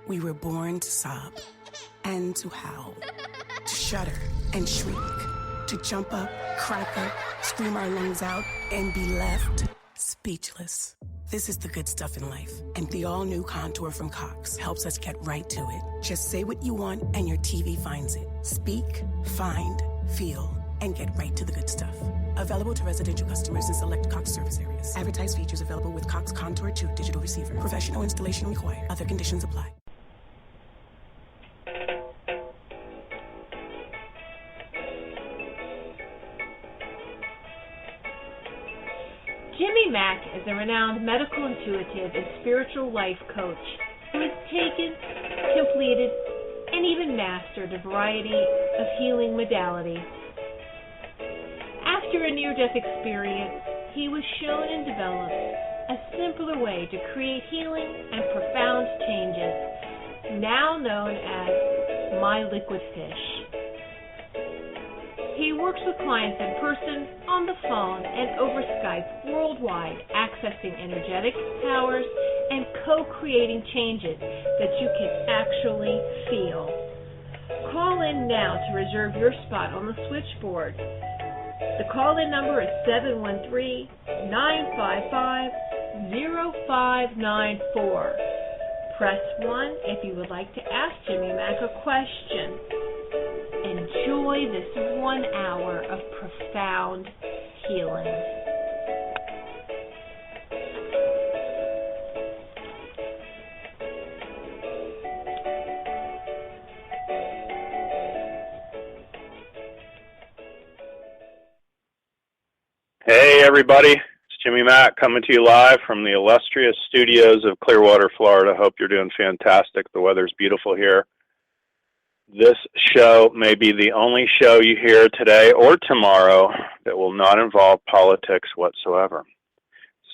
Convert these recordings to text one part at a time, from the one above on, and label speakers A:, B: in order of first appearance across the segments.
A: We were born to sob and to howl, to shudder and shriek, to jump up, crack up, scream our lungs out, and be left speechless. This is the good stuff in life, and the all-new Contour from Cox helps us get right to it. Just say what you want, and your TV finds it. Speak, find, feel, and get right to the good stuff. Available to residential customers in select Cox service areas. Advertised features available with Cox Contour 2 digital receiver. Professional installation required. Other conditions apply.
B: Jimmy Mack is a renowned medical intuitive and spiritual life coach who has taken, completed, and even mastered a variety of healing modalities. After a near-death experience, he was shown and developed a simpler way to create healing and profound changes, now known as My Liquid Fish. He works with clients in person, on the phone, and over Skype worldwide, accessing energetic powers and co-creating changes that you can actually feel. Call in now to reserve your spot on the switchboard. The call-in number is 713-955-0594. Press 1 if you would like to ask Jimmy Mack a question. Enjoy this 1 hour of profound healing.
C: Hey everybody, it's Jimmy Mack coming to you live from the illustrious studios of Clearwater, Florida. Hope you're doing fantastic. The weather's beautiful here. This show may be the only show you hear today or tomorrow that will not involve politics whatsoever.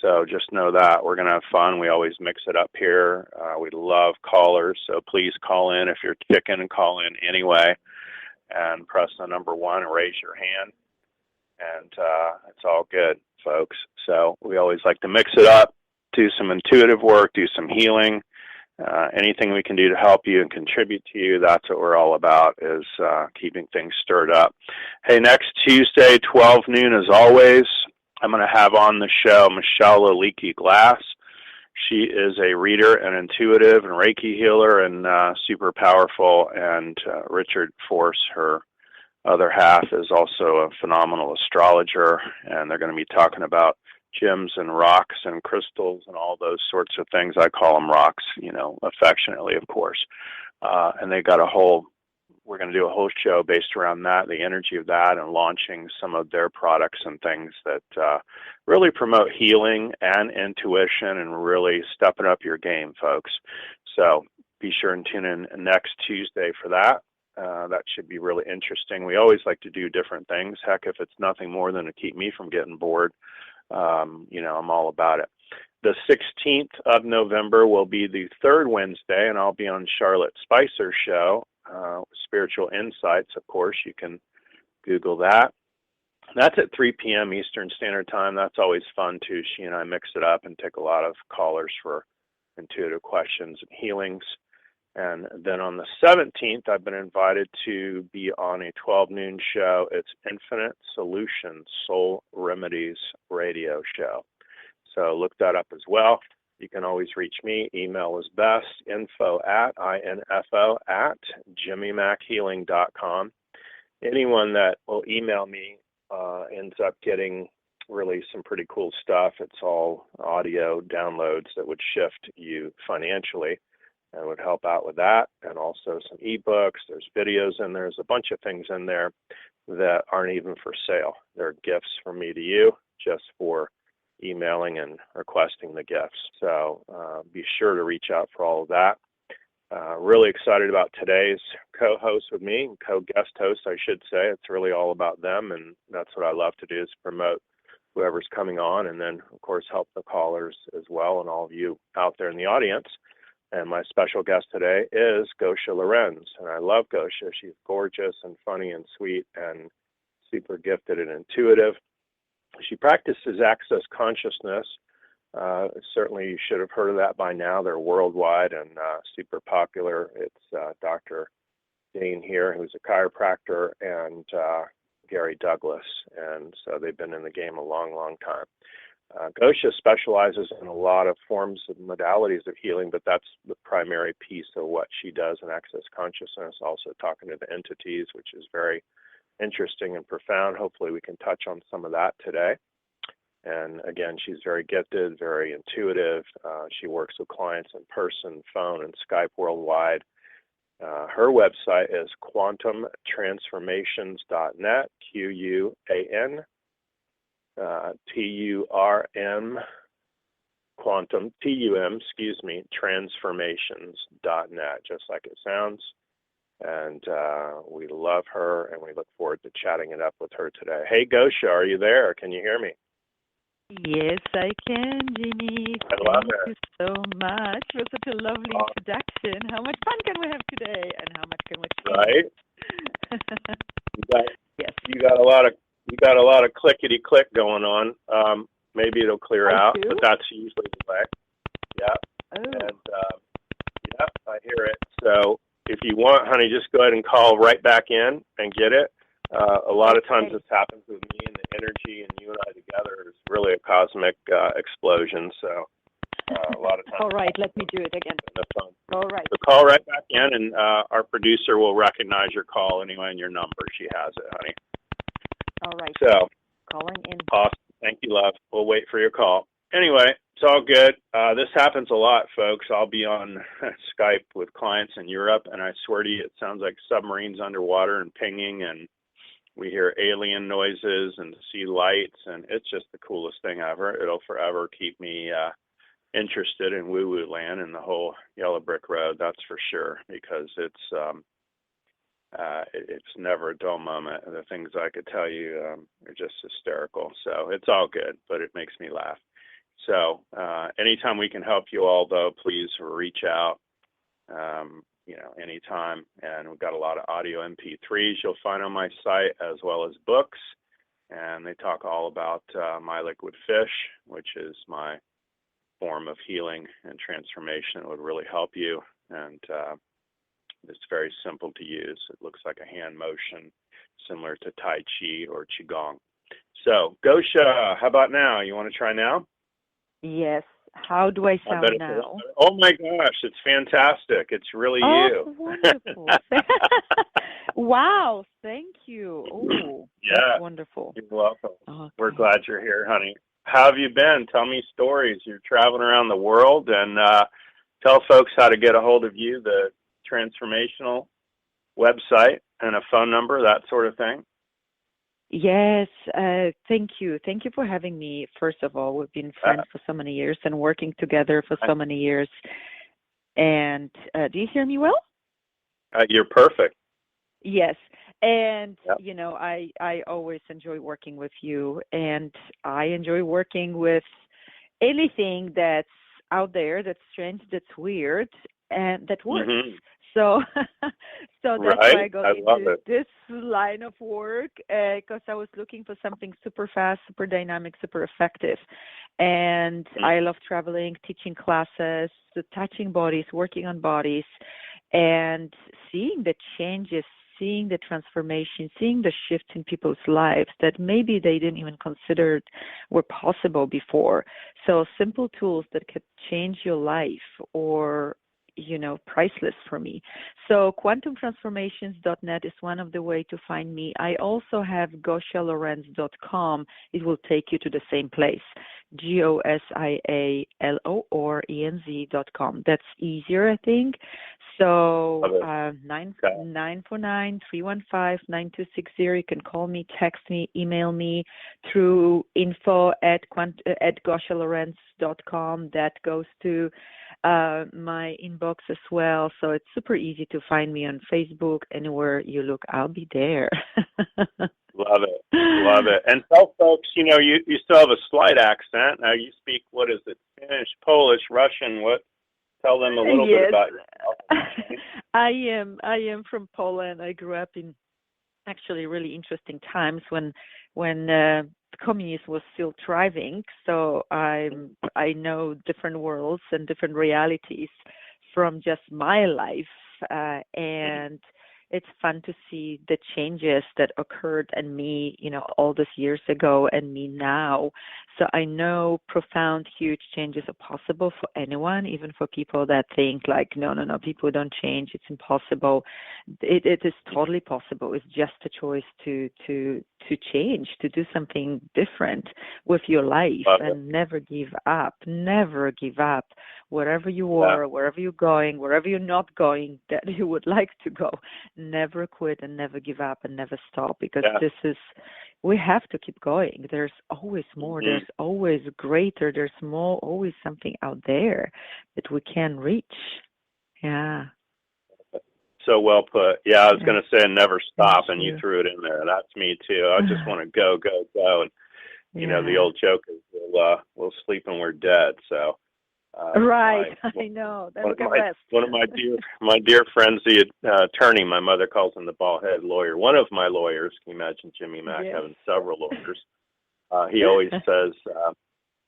C: So just know that. We're going to have fun. We always mix it up here. We love callers, so please call in. If you're kicking, call in anyway. And press the number 1 and raise your hand. And it's all good, folks. So we always like to mix it up, do some intuitive work, do some healing. Anything we can do to help you and contribute to you, that's what we're all about, is keeping things stirred up. Hey, next Tuesday, 12 noon as always, I'm going to have on the show Michelle Leakey Glass. She is a reader and intuitive and Reiki healer and super powerful. And Richard Force, her other half, is also a phenomenal astrologer. And they're going to be talking about gems and rocks and crystals and all those sorts of things. I call them rocks, affectionately, of course. And they got we're going to do a whole show based around that, the energy of that, and launching some of their products and things that really promote healing and intuition and really stepping up your game, folks. So be sure and tune in next Tuesday for that. That should be really interesting. We always like to do different things. Heck, if it's nothing more than to keep me from getting bored, I'm all about it. The 16th of November will be the third Wednesday, and I'll be on Charlotte Spicer's show, Spiritual Insights, of course. You can Google that. That's at 3 p.m. Eastern Standard Time. That's always fun, too. She and I mix it up and take a lot of callers for intuitive questions and healings. And then on the 17th, I've been invited to be on a 12 noon show. It's Infinite Solutions Soul Remedies radio show. So look that up as well. You can always reach me. Email is best, info@jimmymackhealing.com. Anyone that will email me ends up getting really some pretty cool stuff. It's all audio downloads that would shift you financially. And would help out with that, and also some ebooks. There's videos in there. There's a bunch of things in there that aren't even for sale. They're gifts from me to you, just for emailing and requesting the gifts. So be sure to reach out for all of that. Really excited about today's co-host with me, co-guest host, I should say. It's really all about them, and that's what I love to do, is promote whoever's coming on, and then, of course, help the callers as well, and all of you out there in the audience. And my special guest today is Gosia Lorenz. And I love Gosia. She's gorgeous and funny and sweet and super gifted and intuitive. She practices access consciousness Certainly you should have heard of that by now. They're worldwide and super popular. It's Dr. Dane here, who's a chiropractor, and Gary Douglas. And so they've been in the game a long, long time. Gosia specializes in a lot of forms of modalities of healing, but that's the primary piece of what she does in Access Consciousness, also talking to the entities, which is very interesting and profound. Hopefully we can touch on some of that today. And again, she's very gifted, very intuitive. She works with clients in person, phone, and Skype worldwide. Her website is quantumtransformations.net, QUANTURM, quantum, TUM, transformations.net, just like it sounds. And we love her, and we look forward to chatting it up with her today. Hey, Gosia, are you there? Can you hear me?
D: Yes, I can, Jimmy.
C: I love
D: Thank you so much for such a lovely introduction. How much fun can we have today, and how much can we
C: Right?
D: Yes.
C: You got a lot of clickety click going on. Maybe it'll clear out,
D: do?
C: but that's usually the way. Yeah.
D: Oh.
C: And yeah, I hear it. So if you want, honey, just go ahead and call right back in and get it. A lot of times this happens with me, and the energy and you and I together is really a cosmic explosion. So a lot of times.
D: All right, let me do it again. All right.
C: So call right back in, and our producer will recognize your call anyway and your number. She has it, honey.
D: All right.
C: So
D: calling in.
C: Awesome. Thank you, love. We'll wait for your call. Anyway, it's all good. This happens a lot, folks. I'll be on Skype with clients in Europe, and I swear to you, it sounds like submarines underwater and pinging, and we hear alien noises and see lights, and it's just the coolest thing ever. It'll forever keep me interested in woo-woo land and the whole Yellow Brick Road, that's for sure, because it's never a dull moment. The things I could tell you are just hysterical. So it's all good, but it makes me laugh. So anytime we can help you all, though, please reach out. Anytime. And we've got a lot of audio MP3s you'll find on my site, as well as books. And they talk all about my liquid fish, which is my form of healing and transformation that would really help you. And it's very simple to use. It looks like a hand motion, similar to Tai Chi or Qigong. So, Gosia, how about now? You want to try now?
D: Yes. How do I sound now?
C: Oh my gosh, it's fantastic. It's really you.
D: Wonderful. Wow, thank you. Oh,
C: yeah.
D: That's wonderful.
C: You're welcome.
D: Okay.
C: We're glad you're here, honey. How have you been? Tell me stories. You're traveling around the world, and tell folks how to get a hold of you, the transformational website and a phone number, that sort of thing.
D: Yes, thank you. Thank you for having me. First of all, we've been friends for so many years and working together for so many years. And do you hear me well?
C: You're perfect.
D: Yes. And,
C: yep.
D: I always enjoy working with you, and I enjoy working with anything that's out there, that's strange, that's weird, and that works. Mm-hmm. So that's why I got into this line of work, because I was looking for something super fast, super dynamic, super effective. And I love traveling, teaching classes, touching bodies, working on bodies, and seeing the changes, seeing the transformation, seeing the shifts in people's lives that maybe they didn't even consider were possible before. So simple tools that could change your life or priceless for me. So quantumtransformations.net is one of the ways to find me. I also have GosiaLorenz.com. It will take you to the same place. GOSIALORENZ.com. That's easier, I think. So 949-315-9260. You can call me, text me, email me through info@GosiaLorenz.com. That goes to my inbox as well. So it's super easy to find me on Facebook. Anywhere you look, I'll be there.
C: Love it. Love it. And tell folks, you still have a slight accent. Now you speak, what is it, Finnish, Polish, Russian, what? Tell them a little bit about yourself.
D: I am from Poland. I grew up in actually really interesting times when communism was still thriving. So I know different worlds and different realities from just my life, and it's fun to see the changes that occurred in me, all those years ago and me now. So I know profound, huge changes are possible for anyone, even for people that think like, no, people don't change. It's impossible. It is totally possible. It's just a choice to change, to do something different with your life, and never give up. Never give up. Wherever you are, wherever you're going, wherever you're not going that you would like to go, never quit and never give up and never stop, because we have to keep going. There's always more. There's always greater. There's more, always something out there that we can reach. Yeah.
C: So well put. Yeah, I was going to say never stop, and you threw it in there. That's me too. I just want to go, go, go. And, the old joke is we'll sleep and we're dead. So.
D: Right, I know. That's the best.
C: One of my dear friends, the attorney, my mother calls him the bald-head lawyer. One of my lawyers, can you imagine Jimmy Mack having several lawyers? He always says,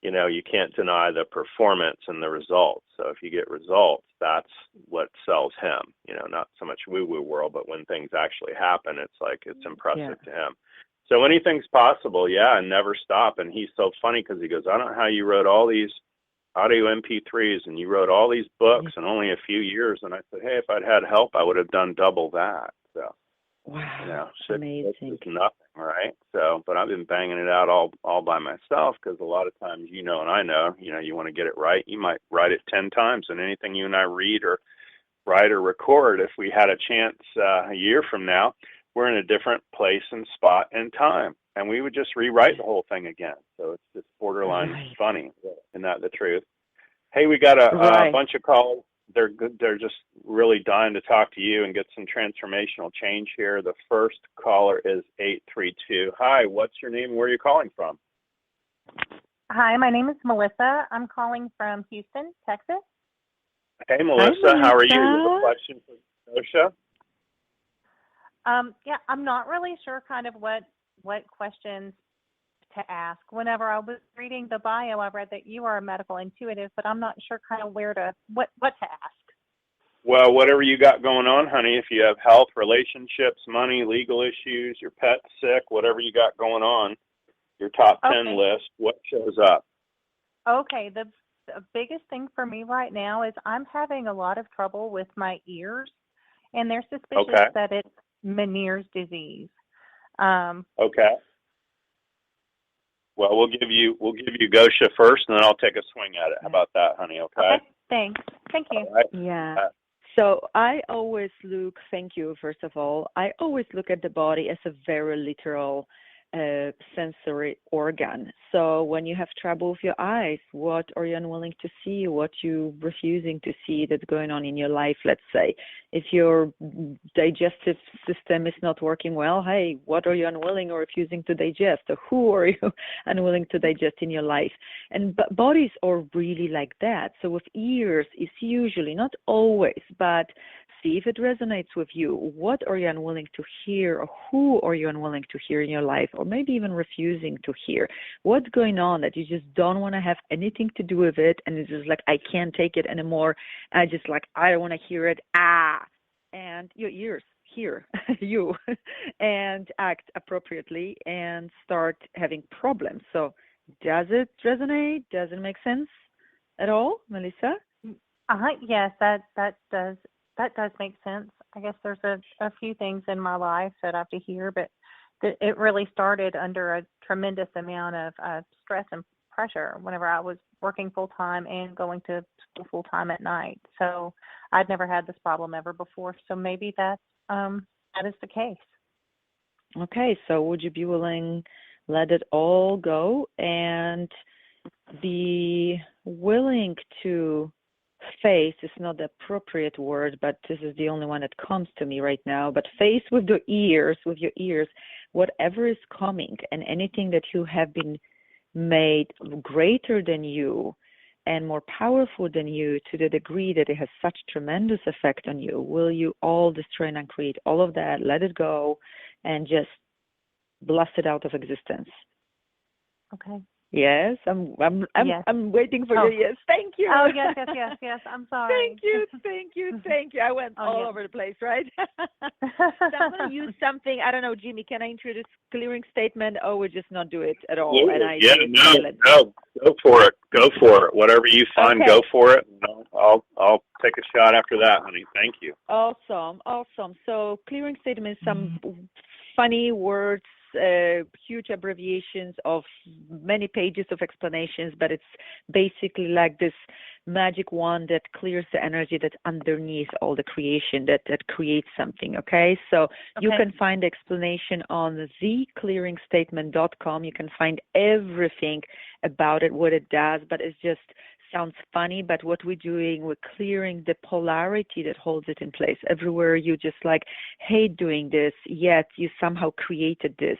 C: you can't deny the performance and the results. So if you get results, that's what sells him. Not so much woo-woo world, but when things actually happen, it's impressive to him. So anything's possible, and never stop. And he's so funny because he goes, I don't know how you wrote all these audio MP3s and you wrote all these books in only a few years. And I said, hey, if I'd had help, I would have done double that. So,
D: amazing.
C: It's nothing, right? So, but I've been banging it out all by myself, because a lot of times, and I know, you want to get it right. You might write it 10 times, and anything you and I read or write or record, if we had a chance a year from now, we're in a different place and spot and time. And we would just rewrite the whole thing again. So it's just borderline funny. Isn't that the truth? Hey, we got a bunch of calls. They're good. They're just really dying to talk to you and get some transformational change here. The first caller is 832. Hi, what's your name? Where are you calling from?
E: Hi, my name is Melissa. I'm calling from Houston, Texas.
C: Hey, Melissa. How are you? You have a question for Gosia?
E: I'm not really sure kind of what questions to ask. Whenever I was reading the bio, I read that you are a medical intuitive, but I'm not sure kind of what to ask.
C: Well, whatever you got going on, honey, if you have health, relationships, money, legal issues, your pet's sick, whatever you got going on, your top 10 list, what shows up? Okay,
E: the biggest thing for me right now is I'm having a lot of trouble with my ears, and they're suspicious that it's Meniere's disease.
C: Okay. Well, we'll give you Gosia first, and then I'll take a swing at it. How about that, honey? Okay.
E: Thanks. Thank you.
C: All right.
D: Yeah. So I always look. Thank you. First of all, I always look at the body as a very literal sensory organ. So when you have trouble with your eyes, what are you unwilling to see? What you refusing to see that's going on in your life, let's say? If your digestive system is not working well, hey, what are you unwilling or refusing to digest? Or who are you unwilling to digest in your life? And bodies are really like that. So with ears, it's usually, not always, but see if it resonates with you. What are you unwilling to hear, or who are you unwilling to hear in your life, or maybe even refusing to hear? What's going on that you just don't want to have anything to do with it, and it's just like, I can't take it anymore. I don't want to hear it. And your ears hear you and act appropriately and start having problems. So does it resonate? Does it make sense at all, Melissa?
E: Yes, that does. That does make sense. I guess there's a few things in my life that I have to hear, but it really started under a tremendous amount of stress and pressure whenever I was working full-time and going to school full-time at night. So I'd never had this problem ever before. So maybe that is the case.
D: Okay, so would you be willing let it all go and be willing to face is not the appropriate word, but this is the only one that comes to me right now, but face with your ears, whatever is coming, and anything that you have been made greater than you and more powerful than you to the degree that it has such tremendous effect on you. Will you all destroy and uncreate all of that, let it go, and just blast it out of existence?
E: Okay.
D: Yes, I'm
E: Yes.
D: waiting for your yes. Thank you.
E: Oh, yes. I'm sorry.
D: Thank you. I went all over the place, right? So I'm going to use something. I don't know, Jimmy. Can I introduce clearing statement, or we just not do it at all? And I do it silent?
C: No, go for it. Go for it. Whatever you find,
D: Okay.
C: go for it. I'll take a shot after that, honey. Thank you.
D: Awesome. So clearing statement is some funny words, huge abbreviations of many pages of explanations, but it's basically like this magic wand that clears the energy that's underneath all the creation that creates something. Okay, so you can find the explanation on theclearingstatement.com. You can find everything about it, what it does, but it just sounds funny. But what we're doing, we're clearing the polarity that holds it in place. Everywhere you just like hate doing this, yet you somehow created this.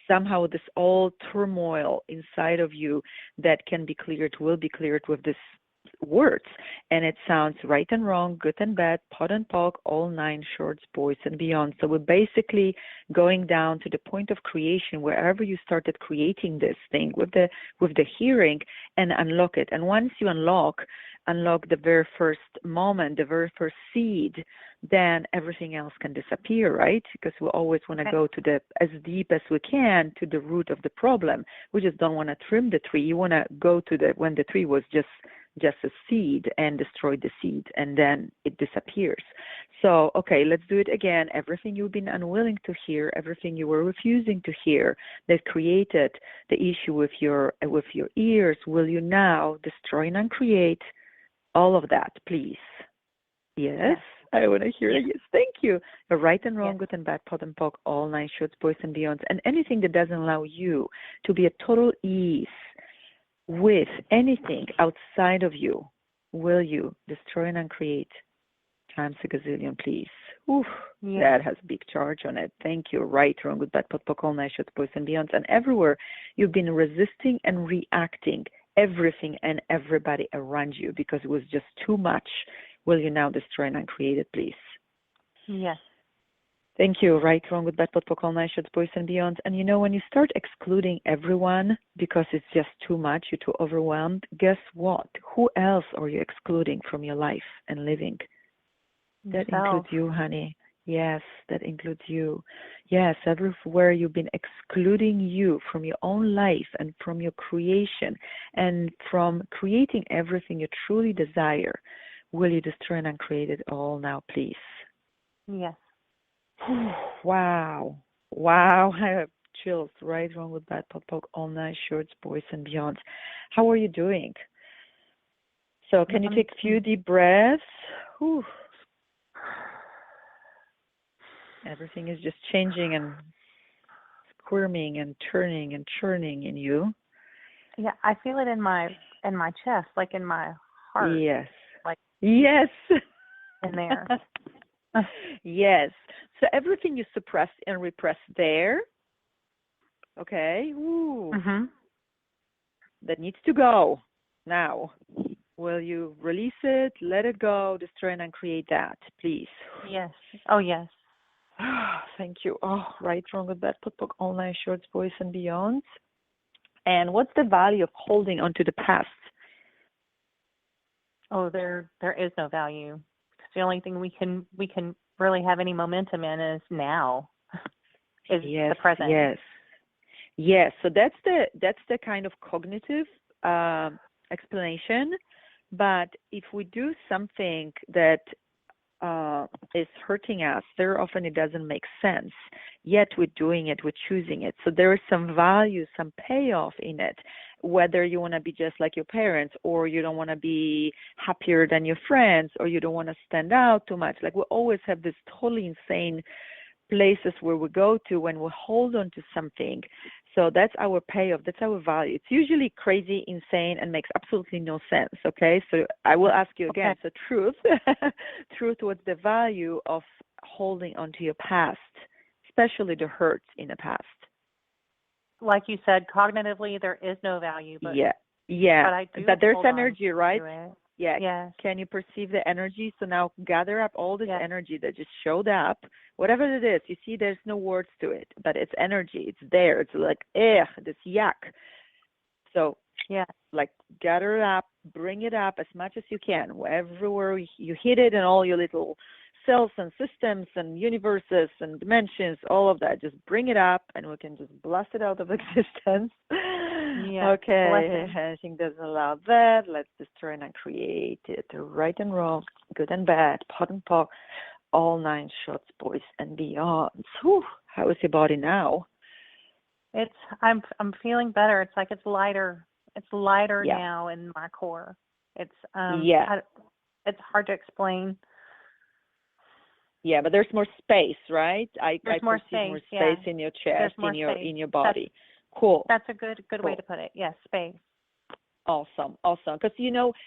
D: Somehow this all turmoil inside of you that can be cleared will be cleared with this words, and it sounds right and wrong, good and bad, pot and pock, all nine shorts, boys and beyond. So we're basically going down to the point of creation, wherever you started creating this thing with the hearing, and unlock it. And once you unlock the very first moment, the very first seed, then everything else can disappear, right? Because we always want to go to the as deep as we can to the root of the problem. We just don't want to trim the tree. You want to go to when the tree was just a seed, and destroy the seed, and then it disappears. So, okay, let's do it again. Everything you've been unwilling to hear, everything you were refusing to hear that created the issue with your ears, will you now destroy and uncreate all of that, please? Yes. I want to hear it. Yes, thank you. The right and wrong, good and bad, pot and pock, all nine shorts, boys and beyonds, and anything that doesn't allow you to be at total ease with anything outside of you, will you destroy and uncreate times a gazillion, please? Oof, that has a big charge on it. Thank you. Right, wrong, good, bad, pot, pock, all nine shorts, boys and beyonds, and everywhere you've been resisting and reacting everything and everybody around you because it was just too much. Will you now destroy and uncreate it, please?
E: Yes.
D: Thank you. Right, wrong, good, bad, pot, pock, all nine shorts, boys and beyond. And you know, when you start excluding everyone because it's just too much, you're too overwhelmed, guess what? Who else are you excluding from your life and living? That includes you, honey. Yes, that includes you. Yes, everywhere you've been excluding you from your own life and from your creation and from creating everything you truly desire. Will you destroy and uncreate it all now, please?
E: Yes.
D: Wow. I have chills. Right, wrong, with bad, pot, pock, all nine shorts, boys and beyond. How are you doing? So can you take a few deep breaths? Whew. Everything is just changing and squirming and turning and churning in you.
E: Yeah, I feel it in my chest, like in my heart.
D: Yes.
E: Like
D: yes.
E: In there.
D: Yes. So everything you suppress and repress there, okay, that needs to go now. Will you release it, let it go, destroy and uncreate that, please?
E: Yes. Oh, yes.
D: Thank you. Oh, right, wrong, with bad, pot, pock, all nine shorts, boys and beyond. And what's the value of holding onto the past?
E: Oh, there is no value. The only thing we can really have any momentum in is now. Is the present. Yes.
D: So that's the kind of cognitive explanation. But if we do something that is hurting us, very often it doesn't make sense. Yet we're doing it, we're choosing it. So there is some value, some payoff in it. Whether you want to be just like your parents, or you don't want to be happier than your friends, or you don't want to stand out too much. Like we always have this totally insane places where we go to when we hold on to something. So that's our payoff. That's our value. It's usually crazy, insane, and makes absolutely no sense. Okay, so I will ask you again. So truth, what's the value of holding on to your past, especially the hurts in the past?
E: Like you said, cognitively there is no value. But
D: But there's energy, right? Yeah.
E: Yes.
D: Can you perceive the energy? So now gather up all this energy that just showed up, whatever it is. You see, there's no words to it, but it's energy. It's there. It's like, this yuck. So,
E: Yeah.
D: like, gather it up, bring it up as much as you can, everywhere you hit it, and all your little cells and systems and universes and dimensions, all of that. Just bring it up, and we can just blast it out of existence.
E: Yeah.
D: Okay, anything doesn't allow that. Let's destroy and create it. Right and wrong, good and bad, pot and pock, all 9 shots, boys and beyond. Whew, how is your body now?
E: I'm feeling better. It's like it's lighter. It's lighter
D: Yeah.
E: now in my core. It's it's hard to explain.
D: Yeah, but there's more space, right?
E: There's
D: I
E: more
D: perceive more
E: space, yeah.
D: space in your chest,
E: more
D: in your body. Cool.
E: That's a good way
D: Cool.
E: to put it. Yes, space.
D: Awesome. Because,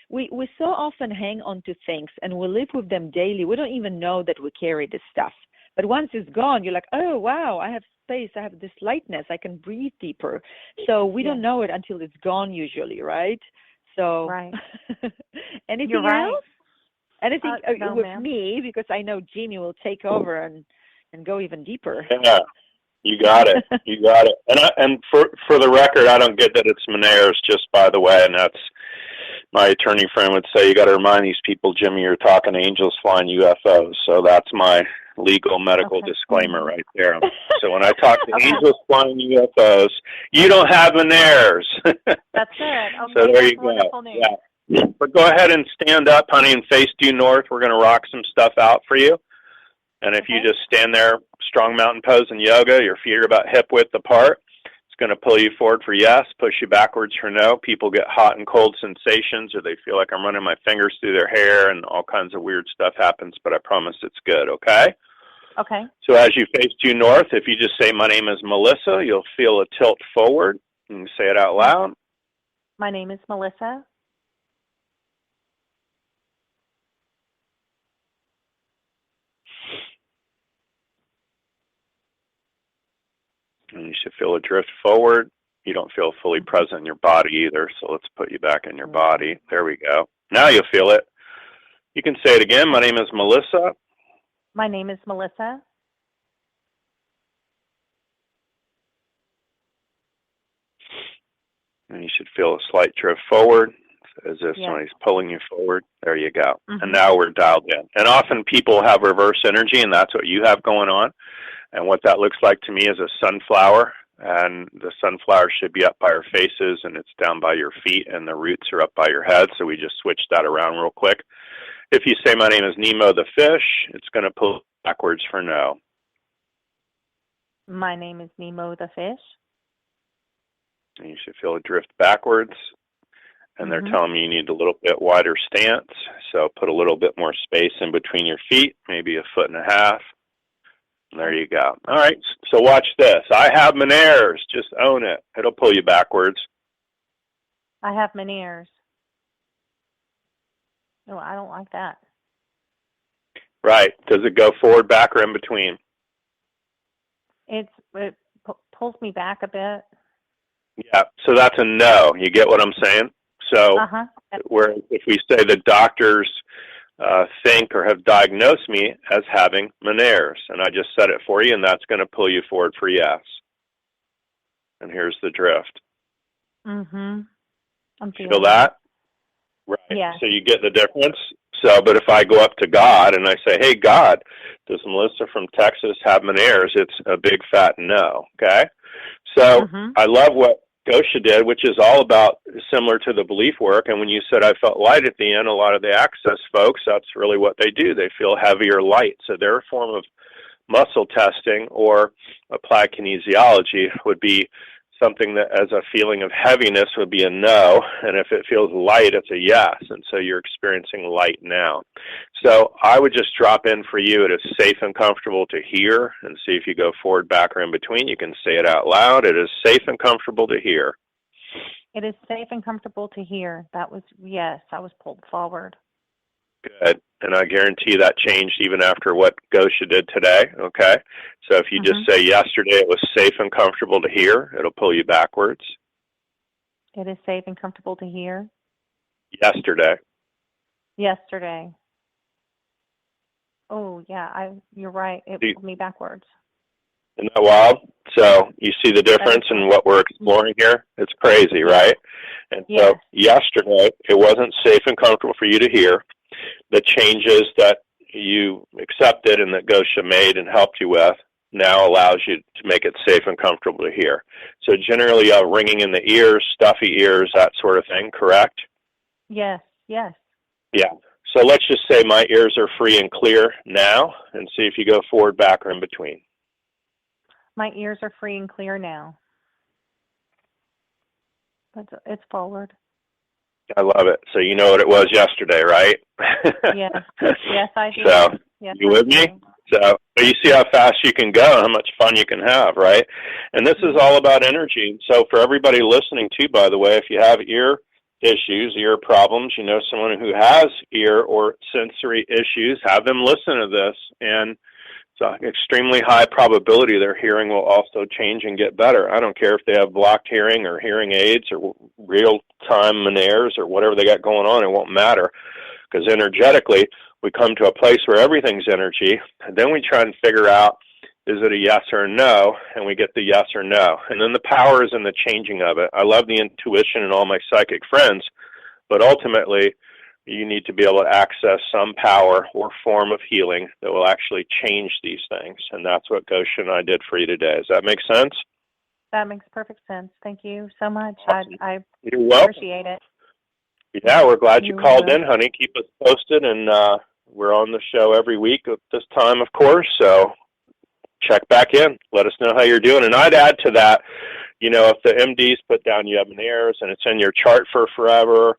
D: we so often hang on to things and we live with them daily. We don't even know that we carry this stuff. But once it's gone, you're like, oh, wow, I have space. I have this lightness. I can breathe deeper. So we don't know it until it's gone usually, right? So
E: Right.
D: anything
E: You're right.
D: else? Anything
E: No,
D: with
E: ma'am.
D: me, because I know Jimmy will take over and go even deeper.
C: Yeah, you got it. You got it. And for the record, I don't get that it's Meniere's, just by the way, and that's my attorney friend would say, you got to remind these people, Jimmy, you're talking angels flying UFOs. So that's my legal medical disclaimer right there. So when I talk to angels flying UFOs, you don't have Meniere's.
E: That's good. Okay,
C: So there
E: that's
C: you go.
E: wonderful news.
C: Yeah. But go ahead and stand up, honey, and face due north. We're going to rock some stuff out for you. And if you just stand there, strong mountain pose in yoga, your feet are about hip width apart, it's going to pull you forward for yes, push you backwards for no. People get hot and cold sensations, or they feel like I'm running my fingers through their hair, and all kinds of weird stuff happens, but I promise it's good, okay?
E: Okay.
C: So as you face due north, if you just say, my name is Melissa, you'll feel a tilt forward. You can say it out loud.
E: My name is Melissa.
C: And you should feel a drift forward. You don't feel fully present in your body either, so let's put you back in your body. There we go. Now you'll feel it. You can say it again. My name is Melissa.
E: My name is Melissa.
C: And you should feel a slight drift forward, as if somebody's pulling you forward. There you go. And now we're dialed in. And often people have reverse energy, and that's what you have going on. And what that looks like to me is a sunflower, and the sunflower should be up by our faces, and it's down by your feet, and the roots are up by your head. So we just switched that around real quick. If you say, my name is Nemo the fish, it's going to pull backwards for no.
E: My name is Nemo the fish.
C: And you should feel a drift backwards. And they're telling me you need a little bit wider stance. So put a little bit more space in between your feet, maybe 1.5 feet. There you go. All right, so watch this. I have Meniere's. Just own it. It'll pull you backwards.
E: I have Meniere's. No, I don't like that.
C: Right. Does it go forward, back, or in between?
E: It pulls me back a bit.
C: Yeah, so that's a no. You get what I'm saying? So where if we say the doctors think or have diagnosed me as having Meniere's, and I just said it for you, and that's going to pull you forward for yes. And here's the drift.
E: I'm
C: Feel that? Right.
E: Yeah.
C: So you get the difference. So, but if I go up to God and I say, hey, God, does Melissa from Texas have Meniere's? It's a big fat no, okay? So I love what Gosia did, which is all about similar to the belief work. And when you said I felt light at the end, a lot of the access folks, that's really what they do. They feel heavier light. So their form of muscle testing or applied kinesiology would be something that as a feeling of heaviness would be a no, and if it feels light, it's a yes, and so you're experiencing light now. So I would just drop in for you. It is safe and comfortable to hear, and see if you go forward, back, or in between. You can say it out loud. It is safe and comfortable to hear.
E: It is safe and comfortable to hear. That was, yes, I was pulled forward.
C: Good. And I guarantee that changed even after what Gosia did today, okay? So if you just say yesterday it was safe and comfortable to hear, it'll pull you backwards.
E: It is safe and comfortable to hear.
C: Yesterday.
E: Oh, yeah, you're right. It pulled me backwards.
C: Isn't that wild? So you see the difference in what we're exploring here? It's crazy, right? And so yesterday, it wasn't safe and comfortable for you to hear. The changes that you accepted and that Gosia made and helped you with now allows you to make it safe and comfortable to hear. So generally, ringing in the ears, stuffy ears, that sort of thing, correct?
E: Yes, yes.
C: Yeah. So let's just say my ears are free and clear now, and see if you go forward, back, or in between.
E: My ears are free and clear now. It's forward.
C: I love it. So you know what it was yesterday, right?
E: Yes. Yes, I do.
C: So
E: yes,
C: you with me? So you see how fast you can go and how much fun you can have, right? And this is all about energy. So for everybody listening too, by the way, if you have ear issues, ear problems, you know someone who has ear or sensory issues, have them listen to this. And it's an extremely high probability their hearing will also change and get better. I don't care if they have blocked hearing or hearing aids or real-time Meniere's or whatever they got going on. It won't matter, because energetically we come to a place where everything's energy, and then we try and figure out, is it a yes or a no, and we get the yes or no. And then the power is in the changing of it. I love the intuition in all my psychic friends, but ultimately you need to be able to access some power or form of healing that will actually change these things. And that's what Gosia and I did for you today. Does that make sense?
E: That makes perfect sense. Thank you so much.
C: Awesome.
E: I
C: You're welcome.
E: appreciate it.
C: Yeah, we're glad you called in, honey. Keep us posted, and we're on the show every week at this time, of course, so check back in. Let us know how you're doing. And I'd add to that, you know, if the MDs put down you have Meniere's and it's in your chart for forever,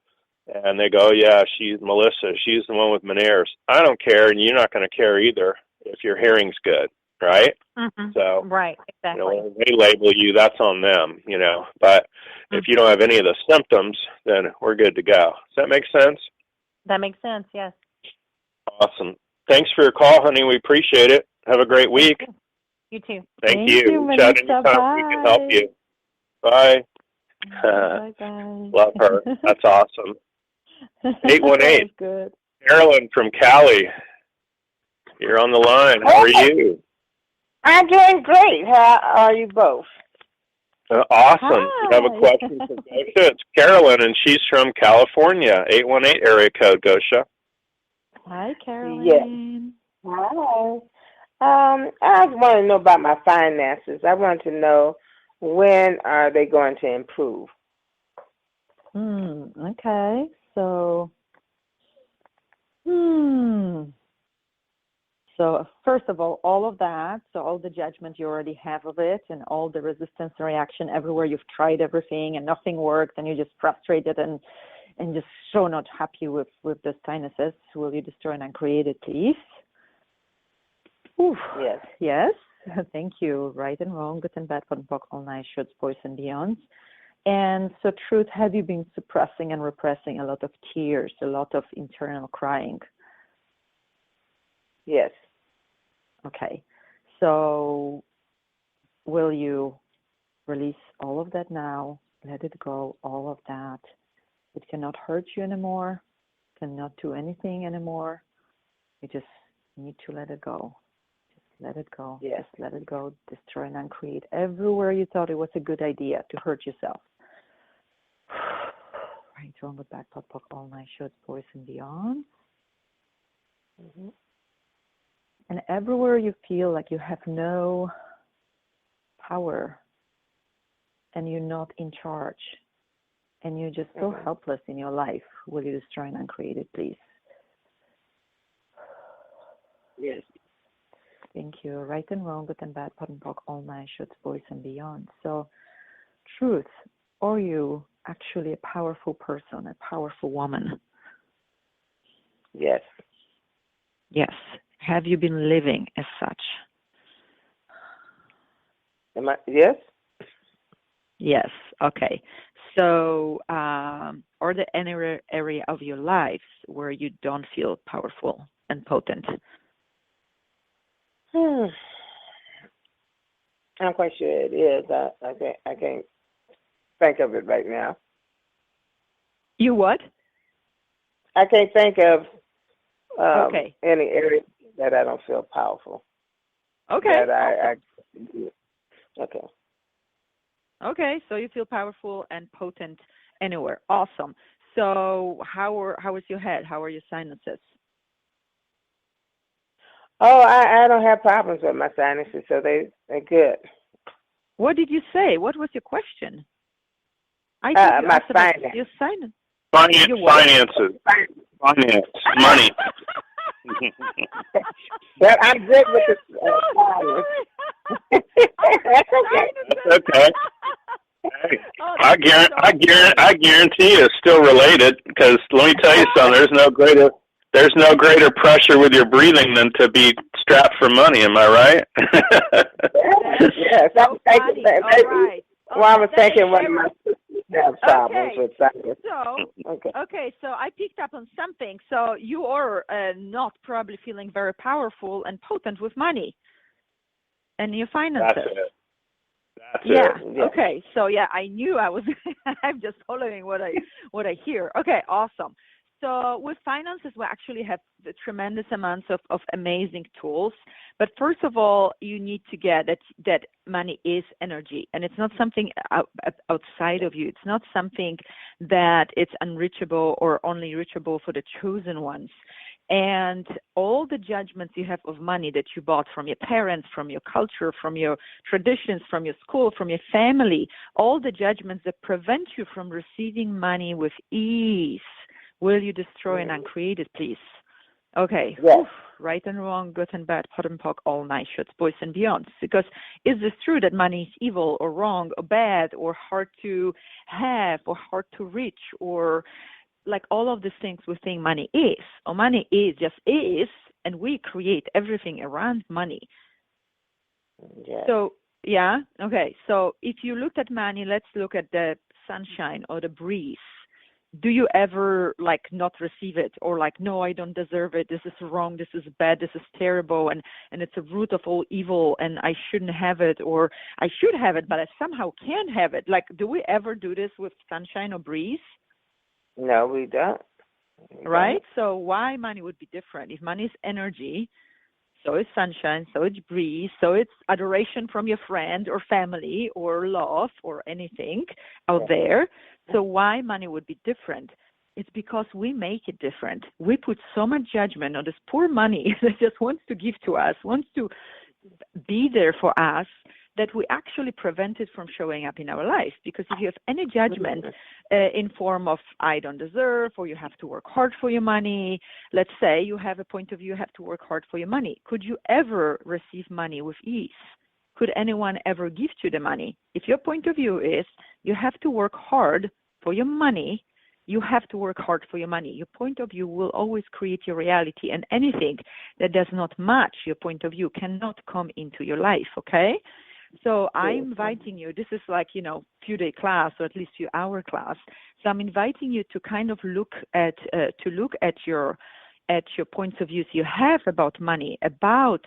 C: and they go, yeah, she's Melissa, she's the one with Meniere's. I don't care, and you're not going to care either if your hearing's good, right?
E: Mm-hmm.
C: So,
E: right, exactly.
C: You know, when they label you, that's on them, you know. But if you don't have any of the symptoms, then we're good to go. Does that make sense?
E: That makes sense, yes.
C: Awesome. Thanks for your call, honey. We appreciate it. Have a great week.
E: You too.
C: Thank you. Chat anytime we can help you. Bye.
E: Bye-bye.
C: Love her. That's awesome. 818.
E: Good.
C: Carolyn from Cali. You're on the line. How are you?
F: I'm doing great. How are you both?
C: Awesome.
E: Hi.
C: You have a question for Gosia? It's Carolyn, and she's from California. 818 area code, Gosia.
E: Hi, Carolyn.
F: Yes. Hi. I want to know about my finances. I want to know, when are they going to improve?
D: Okay. So, So first of all of that, so all the judgment you already have of it and all the resistance and reaction everywhere you've tried everything and nothing worked and you're just frustrated and just so not happy with the sinuses, will you destroy and uncreate it, please? Oof.
F: Yes.
D: Yes. Thank you. Right and wrong, good and bad, fun, book, all night, shoots, boys and beyonds. And so truth, have you been suppressing and repressing a lot of tears, a lot of internal crying?
F: Yes.
D: Okay. So will you release all of that now? Let it go, all of that. It cannot hurt you anymore, cannot do anything anymore. You just need to let it go. Let it go.
F: Yes.
D: Just let it go. Destroy and uncreate everywhere you thought it was a good idea to hurt yourself. Right, wrong with back, pop, all night, shoots, boys and beyond.
F: Mm-hmm.
D: And everywhere you feel like you have no power and you're not in charge and you're just so helpless in your life, will you destroy and uncreate it, please?
F: Yes.
D: Thank you. Right and wrong, good and bad, pot and pock, all night, shoots, boys and beyond. So, truth, are you actually a powerful person, a powerful woman?
F: Yes.
D: Yes. Have you been living as such?
F: Yes?
D: Yes. Okay. So, are there any area of your lives where you don't feel powerful and potent?
F: I'm quite sure it is. I can't think of it right now.
D: You what?
F: I can't think of
D: Okay.
F: any area that I don't feel powerful.
D: Okay.
F: That I okay.
D: Okay, so you feel powerful and potent anywhere. Awesome. So how is your head? How are your sinuses?
F: Oh, I don't have problems with my sinuses, so they're good.
D: What did you say? What was your question? I
F: My
D: think you asked about
F: finance.
D: your sinus.
C: Finances. Finance. Money.
F: Well, I'm good with the sinus. That's okay.
C: That's okay. Hey, I guarantee it's still related, because let me tell you something. There's no greater pressure with your breathing than to be strapped for money. Am I right?
F: Yes, I'm thinking that.
D: All right.
F: Well, I was thinking one of my sisters have problems with sinus.
D: Okay, so I picked up on something. So you are not probably feeling very powerful and potent with money and your finances.
C: That's it.
F: Yeah.
D: Okay. So I knew I was. I'm just following what I hear. Okay. Awesome. So with finances, we actually have the tremendous amounts of amazing tools. But first of all, you need to get that money is energy, and it's not something outside of you. It's not something that it's unreachable or only reachable for the chosen ones. And all the judgments you have of money that you bought from your parents, from your culture, from your traditions, from your school, from your family, all the judgments that prevent you from receiving money with ease, will you destroy and uncreate it, please? Okay.
F: Yes.
D: Oof, right and wrong, good and bad, pot and pock, all nice shots, boys and beyonds. Because is this true that money is evil or wrong or bad or hard to have or hard to reach, or like all of these things we think money is? Or money just is, and we create everything around money.
F: Yes.
D: So, okay. So if you looked at money, let's look at the sunshine or the breeze. Do you ever not receive it, or no, I don't deserve it, this is wrong, this is bad, this is terrible, and it's a root of all evil, and I shouldn't have it, or I should have it, but I somehow can't have it? Do we ever do this with sunshine or breeze?
F: No, we don't.
D: Right? So why money would be different? If money is energy, so it's sunshine, so it's breeze, so it's adoration from your friend or family or love or anything out there. So why money would be different? It's because we make it different. We put so much judgment on this poor money that just wants to give to us, wants to be there for us, that we actually prevent it from showing up in our life. Because if you have any judgment in form of I don't deserve, or you have to work hard for your money, let's say you have a point of view, you have to work hard for your money. Could you ever receive money with ease? Could anyone ever give you the money? If your point of view is you have to work hard for your money, you have to work hard for your money. Your point of view will always create your reality, and anything that does not match your point of view cannot come into your life, okay? So I'm inviting you, this is few day class, or at least few hour class. So I'm inviting you to kind of look at your points of views you have about money, about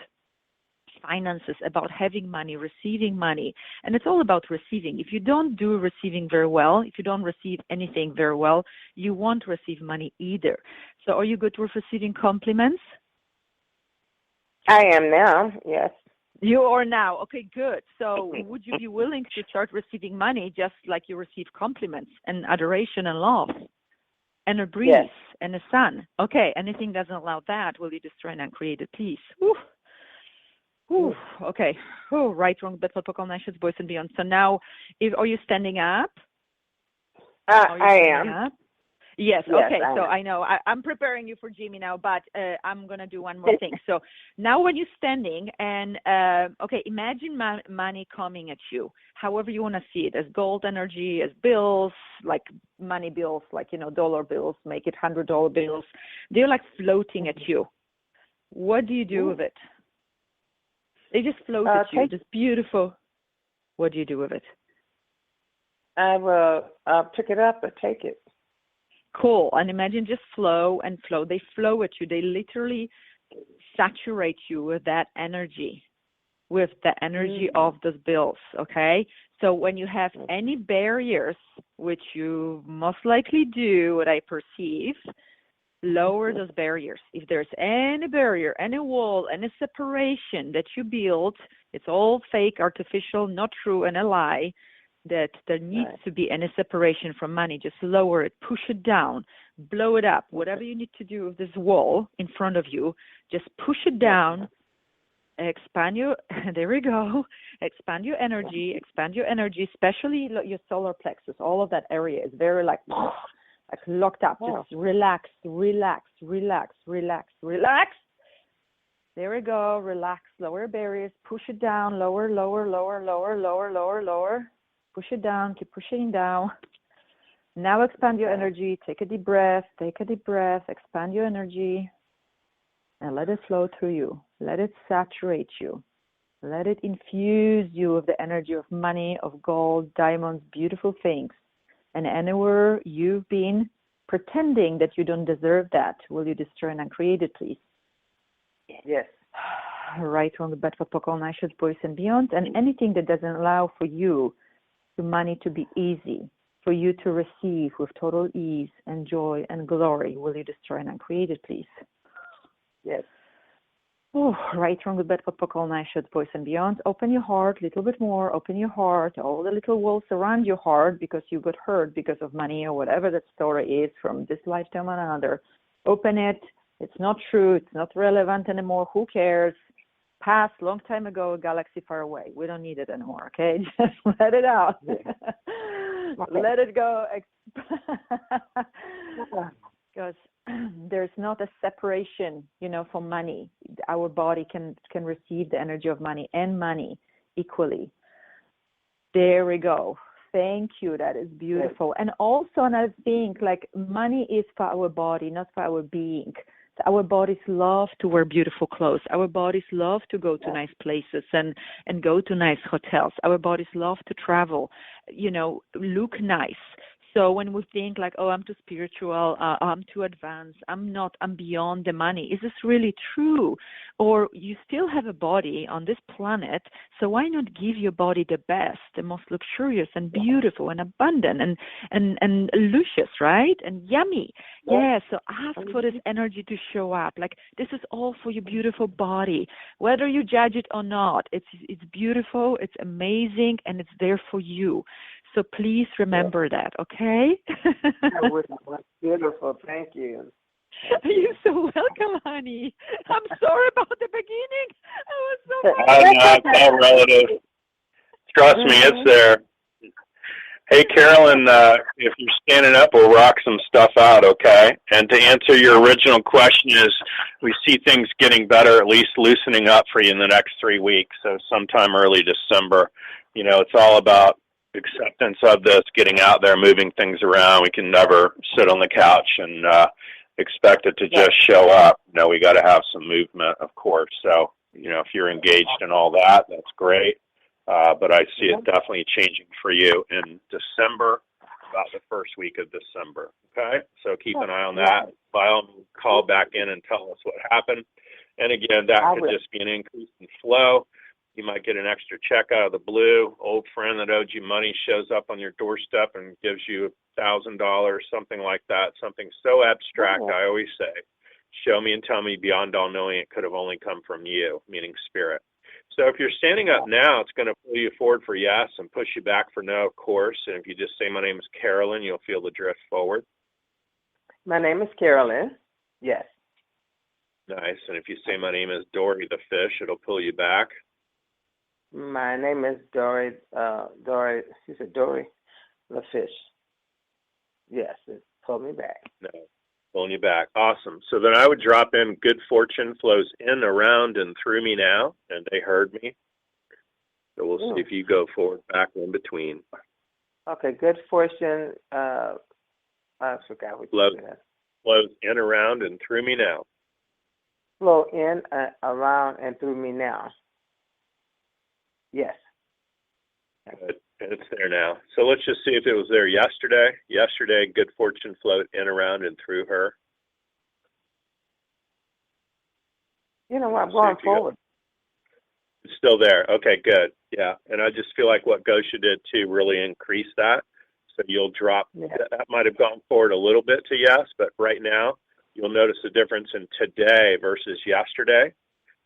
D: finances, about having money, receiving money. And it's all about receiving. If you don't do receiving very well, if you don't receive anything very well, you won't receive money either. So are you good with receiving compliments?
F: I am now, yes.
D: You are now. Okay, good. So would you be willing to start receiving money just like you receive compliments and adoration and love and a breeze and a sun? Okay, anything doesn't allow that, will you destroy and uncreate it, please? Okay. Right, wrong, bad, all nations, boys and beyond. So now, are you standing up?
F: I am.
D: Yes, okay. So I know I'm preparing you for Jimmy now, but I'm going to do one more thing. So now when you're standing and, imagine money coming at you, however you want to see it, as gold energy, as bills, like money bills, dollar bills, make it $100 bills. They're floating at you. What do you do with it? They just float at you. Just beautiful. What do you do with it?
F: I will pick it up or take it.
D: Cool. And imagine just flow and flow. They flow at you. They literally saturate you with that energy, with the energy of those bills, okay? So when you have any barriers, which you most likely do, what I perceive, Lower those barriers. If there's any barrier, any wall, any separation that you build, it's all fake, artificial, not true, and a lie, that there needs to be any separation from money. Just lower it, push it down, blow it up, whatever you need to do with this wall in front of you, just push it down, expand your, there we go, expand your energy, especially your solar plexus. All of that area is very like locked up. Just relax. There we go. Relax. Lower barriers. Push it down. Lower. Push it down. Keep pushing down. Now expand your energy. Take a deep breath. Expand your energy. And let it flow through you. Let it saturate you. Let it infuse you with the energy of money, of gold, diamonds, beautiful things. And anywhere you've been pretending that you don't deserve that, will you destroy and uncreate it, please?
F: Yes.
D: Right, wrong, bad, for all night, boys and beyond, and anything that doesn't allow for you the money to be easy, for you to receive with total ease and joy and glory, will you destroy and uncreate it, please?
F: Yes.
D: Oh, right, wrong, good, bad, for all night, boys and beyond. Open your heart a little bit more. Open your heart, all the little walls around your heart because you got hurt because of money or whatever that story is from this lifetime or another. Open it. It's not true. It's not relevant anymore. Who cares? Past, long time ago, a galaxy far away. We don't need it anymore, okay? Just let it out. Let it go. Because there's not a separation, from money. Our body can receive the energy of money and money equally. There we go. Thank you. That is beautiful. And also another thing, like money is for our body, not for our being. Our bodies love to wear beautiful clothes. Our bodies love to go to nice places and go to nice hotels. Our bodies love to travel, look nice. So when we think like, oh, I'm too spiritual, I'm too advanced, I'm beyond the money, is this really true? Or you still have a body on this planet, so why not give your body the best, the most luxurious and beautiful and abundant and luscious, right? And yummy. Yeah, so ask for this energy to show up. Like, this is all for your beautiful body. Whether you judge it or not, it's beautiful, it's amazing, and it's there for you. So please remember that, okay?
F: Beautiful. Thank you.
D: You're so welcome, honey. I'm sorry about the beginning. I was so
C: I know, it's all relative. Trust me, it's there. Hey, Carolyn, if you're standing up, we'll rock some stuff out, okay? And to answer your original question is, we see things getting better, at least loosening up for you in the next 3 weeks, so sometime early December. It's all about acceptance of this, getting out there, moving things around. We can never sit on the couch and expect it to just show up. We got to have some movement, of course. So, if you're engaged in all that, that's great. But I see it definitely changing for you in December, about the first week of December. Okay? So keep an eye on that. By all means, call back in and tell us what happened. And again, that could just be an increase in flow. You might get an extra check out of the blue. Old friend that owed you money shows up on your doorstep and gives you $1,000, something like that. Something so abstract, I always say, show me and tell me beyond all knowing it could have only come from you, meaning spirit. So if you're standing up now, it's going to pull you forward for yes and push you back for no, of course. And if you just say, my name is Carolyn, you'll feel the drift forward.
F: My name is Carolyn. Yes.
C: Nice. And if you say, my name is Dory the fish, it'll pull you back.
F: My name is Dory. She said Dory the fish. Yes, it pulled me back.
C: No, pulling you back. Awesome. So then I would drop in good fortune flows in, around, and through me now. And they heard me. So we'll see if you go forward, back, in between.
F: Okay, good fortune. I forgot what you said.
C: Flows in, around, and through me now.
F: Flow in, around, and through me now. Yes.
C: Good. And it's there now. So let's just see if it was there yesterday. Yesterday, good fortune flowed in, around, and through her.
F: I'm going forward.
C: It's still there. Okay, good. Yeah. And I just feel like what Gosia did too really increased that. So you'll drop. That might have gone forward a little bit to yes, but right now you'll notice the difference in today versus yesterday.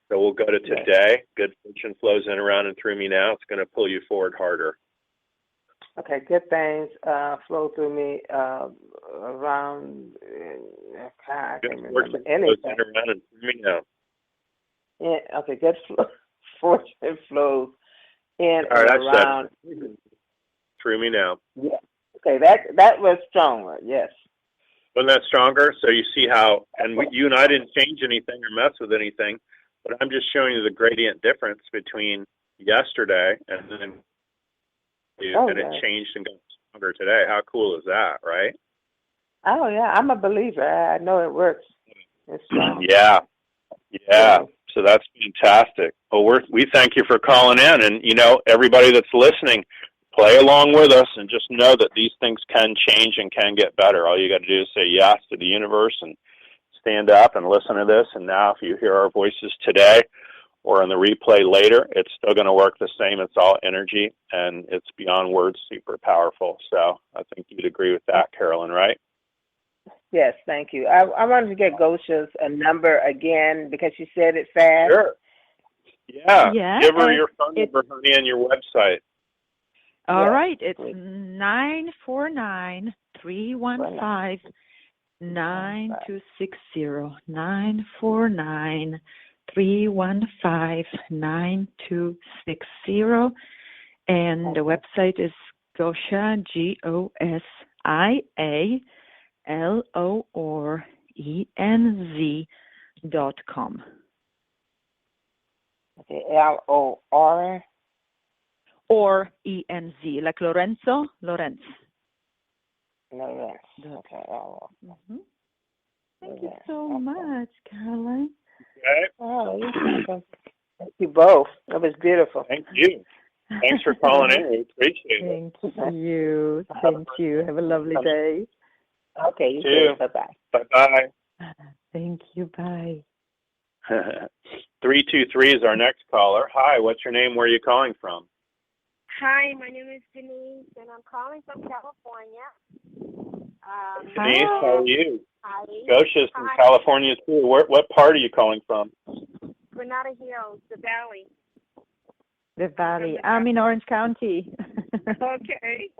C: So we'll go to today. Good fortune flows in, around, and through me now. It's going to pull you forward harder.
F: Okay, good things flow through me around. I can't remember anything.
C: Flows in, around, and through me now.
F: Yeah, okay, good fortune flows in
C: All right,
F: and around.
C: Through me now.
F: Yeah. Okay, that was stronger. Yes.
C: Wasn't that stronger? So you see how, and you and I didn't change anything or mess with anything, but I'm just showing you the gradient difference between yesterday and then it changed and got stronger today. How cool is that, right?
F: Oh yeah, I'm a believer. I know it works. It's strong.
C: Yeah. So that's fantastic. Well, we thank you for calling in, and everybody that's listening, play along with us and just know that these things can change and can get better. All you got to do is say yes to the universe and stand up and listen to this. And now if you hear our voices today or in the replay later, it's still going to work the same. It's all energy, and it's beyond words, super powerful. So I think you'd agree with that, Carolyn, right?
F: Yes, thank you. I wanted to get Gosia's number again because she said it fast.
C: Sure. Yeah. Give her your phone number, honey, and your website.
D: All right. It's 949-315-9260. 949-315-9260. And the website is Gosia, GOSIALORENZ.com.
F: Okay, LOR
D: or ENZ, like Lorenzo, Lorenz.
F: Lorenz. Okay.
D: Thank you so much, Caroline.
F: Okay. Oh, you're welcome. Thank you both. That was beautiful.
C: Thank you. Thanks for calling in. We appreciate
D: it. Thank you. Thank you. Have a lovely day.
F: Okay, you too. Bye-bye.
C: Bye-bye.
D: Thank you. Bye.
C: 323 is our next caller. Hi, what's your name? Where are you calling from?
G: Hi, my name is Denise, and I'm calling from California.
C: Denise, how are you?
G: Hi.
C: Gosia's from California, too. What part are you calling from?
G: Granada Hills, the Valley.
D: The Valley. I'm in Orange County.
G: Okay.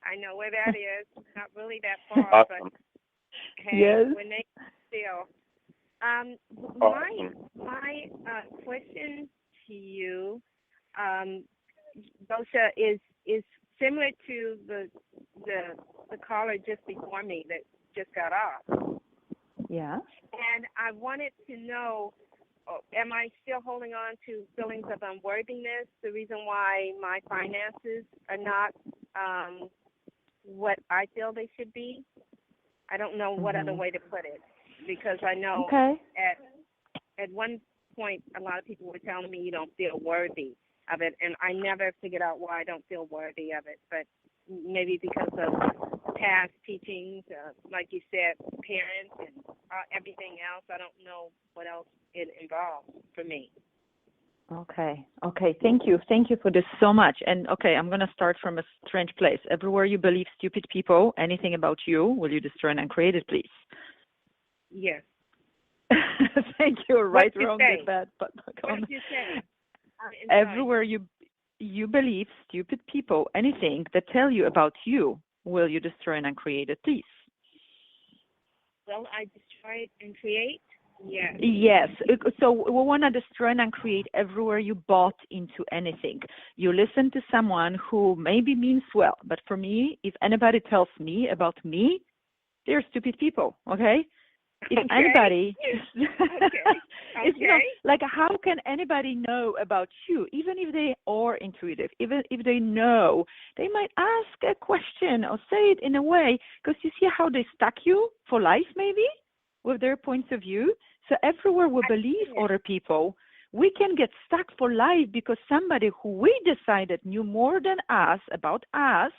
G: I know where that is. Not really that far,
C: awesome.
G: but hey,
D: yes.
G: when they still. My question to you, Gosia, is similar to the caller just before me that just got off.
D: Yeah.
G: And I wanted to know, am I still holding on to feelings of unworthiness? The reason why my finances are not what I feel they should be? I don't know what other way to put it, because I know at one point a lot of people were telling me you don't feel worthy of it, and I never figured out why I don't feel worthy of it, but maybe because of past teachings, like you said, parents and everything else. I don't know what else it involves for me.
D: Okay. Thank you for this so much. And I'm going to start from a strange place. Everywhere you believe stupid people, anything about you, will you destroy and uncreate it, please?
G: Yes.
D: Thank you. Right, wrong, good, bad. But
G: what did you say?
D: Everywhere you believe stupid people, anything that tell you about you, will you destroy and uncreate it, please?
G: Will I destroy and create? Yes.
D: Yes. So we want to destroy and uncreate everywhere you bought into anything. You listen to someone who maybe means well, but for me, if anybody tells me about me, they're stupid people, okay? If anybody, it's like, how can anybody know about you, even if they are intuitive, even if they know, they might ask a question or say it in a way, because you see how they stuck you for life, maybe, with their points of view. So everywhere we believe other people, we can get stuck for life because somebody who we decided knew more than us about us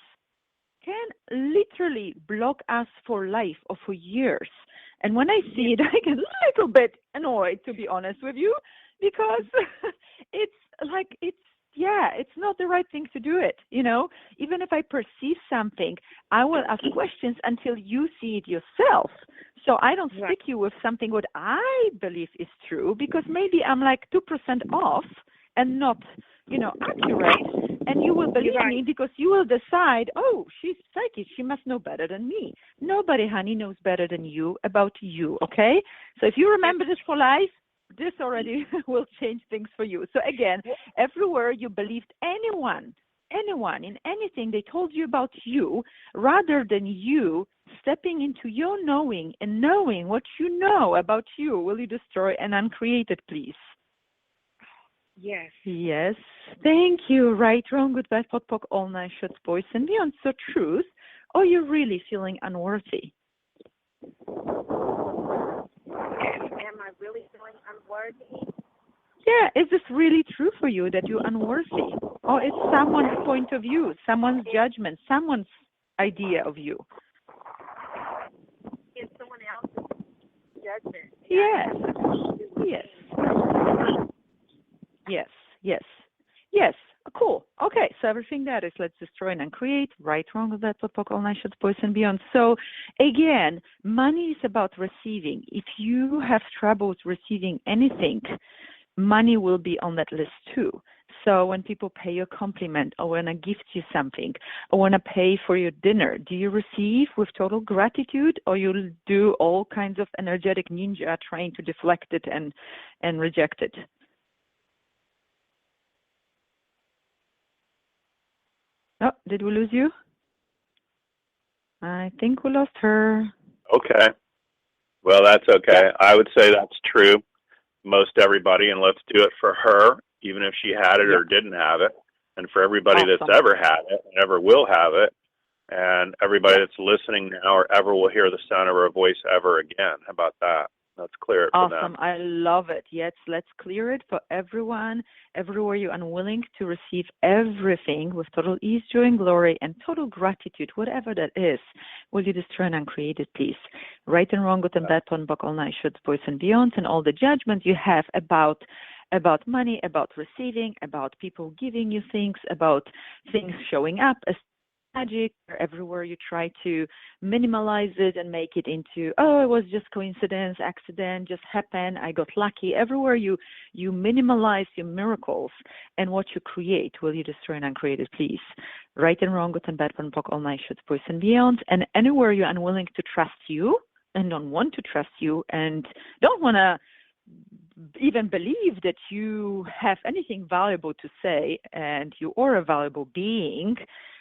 D: can literally block us for life or for years. And when I see it, I get a little bit annoyed, to be honest with you, because it's not the right thing to do it, Even if I perceive something, I will ask questions until you see it yourself. So I don't
G: Right.
D: stick you with something what I believe is true, because maybe I'm like 2% off and not, accurate. And you will believe me because you will decide, oh, she's psychic. She must know better than me. Nobody, honey, knows better than you about you, okay? So if you remember this for life, this already will change things for you. So again, everywhere you believed anyone in anything they told you about you, rather than you stepping into your knowing and knowing what you know about you, will you destroy and uncreate it, please?
G: Yes.
D: Yes. Thank you. Right, wrong, good, bad, pot, pock, all nine shots, boys and beyond. So truth, or you're really feeling unworthy?
G: Am I really feeling unworthy?
D: Yeah, is this really true for you that you're unworthy? Or it's someone's point of view, someone's judgment, someone's idea of you?
G: It's someone else's judgment.
D: Yes. Yes. Yes. Yes. Yes. Cool. Okay. So everything that is, let's destroy and uncreate. Right, wrong, with that, pot, all nine shots, boys and beyond. So again, money is about receiving. If you have troubles receiving anything, money will be on that list too. So when people pay you a compliment or when I gift you something or when I pay for your dinner, do you receive with total gratitude, or you'll do all kinds of energetic ninja trying to deflect it and reject it? Oh, did we lose you? I think we lost her.
C: Okay. Well, that's okay. I would say that's true. Most everybody, and let's do it for her, even if she had it or didn't have it, and for everybody that's ever had it and ever will have it, and everybody that's listening now or ever will hear the sound of her voice ever again. How about that? Let's clear it for them.
D: Awesome. I love it. Yes, let's clear it for everyone, everywhere you're unwilling to receive everything with total ease, joy, and glory, and total gratitude, whatever that is. Will you destroy and uncreate it, please? Right and wrong, good and bad, pon, bock, all nine shots, boys and beyonds, and all the judgment you have about money, about receiving, about people giving you things, about things showing up as magic, or everywhere you try to minimalize it and make it into, oh, it was just coincidence, accident, just happened, I got lucky. Everywhere you minimalize your miracles and what you create, will you destroy and uncreate it, please? Right and wrong, good and bad, one block, all nine shots, boys and beyond. And anywhere you're unwilling to trust you and don't want to trust you and don't want to even believe that you have anything valuable to say and you are a valuable being,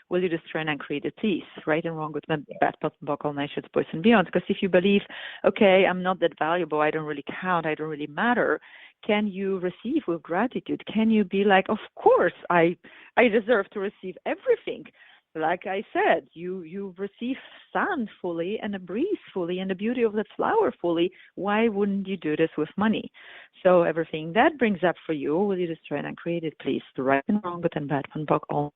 D: will you destroy and uncreate it, please? Right and wrong, good and bad, block, all nine shots, boys and beyond. Because if you believe, okay, I'm not that valuable, I don't really count, I don't really matter, can you receive with gratitude? Can you be like, of course, I deserve to receive everything. Like I said, you receive sun fully and a breeze fully and the beauty of the flower fully. Why wouldn't you do this with money? So everything that brings up for you, will you destroy and uncreate it, please? The right and wrong, good and bad, one block, all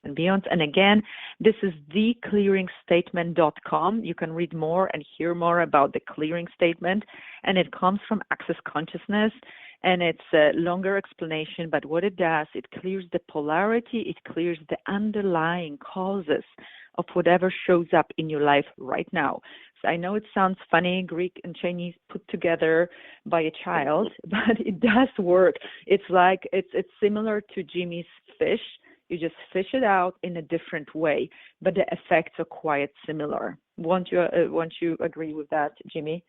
D: and beyond. And again, this is theclearingstatement.com. You can read more and hear more about the clearing statement, and it comes from Access Consciousness, and it's a longer explanation, but what it does, it clears the polarity, it clears the underlying causes of whatever shows up in your life right now. So I know it sounds funny, Greek and Chinese put together by a child, but it does work. It's like, it's similar to Jimmy's fish. You just fish it out in a different way, but the effects are quite similar. Won't you agree with that, Jimmy?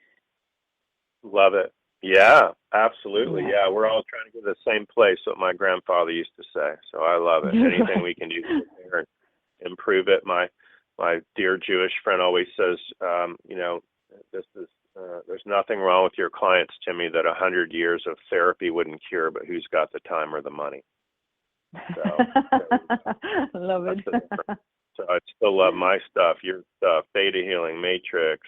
C: Love it. Yeah, absolutely. Yeah, we're all trying to get to the same place, what my grandfather used to say. So I love it. Anything we can do to improve it. My dear Jewish friend always says, this is there's nothing wrong with your clients, Timmy, that 100 years of therapy wouldn't cure, but who's got the time or the money? So,
D: love it.
C: So I still love my stuff, your stuff, Theta Healing, Matrix,